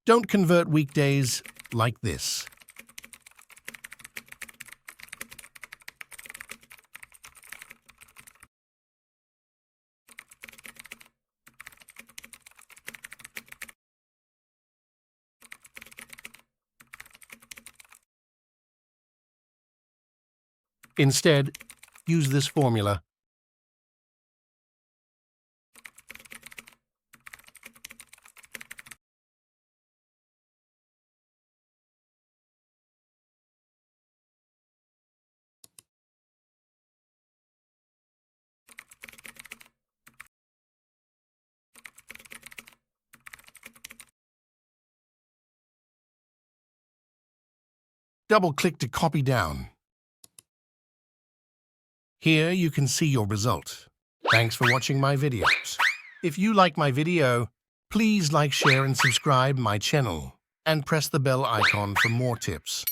Don't convert weekdays like this. Instead, use this formula. Double-click to copy down. Here you can see your result. Thanks for watching my videos. If you like my video, please like, share and subscribe my channel and press the bell icon for more tips.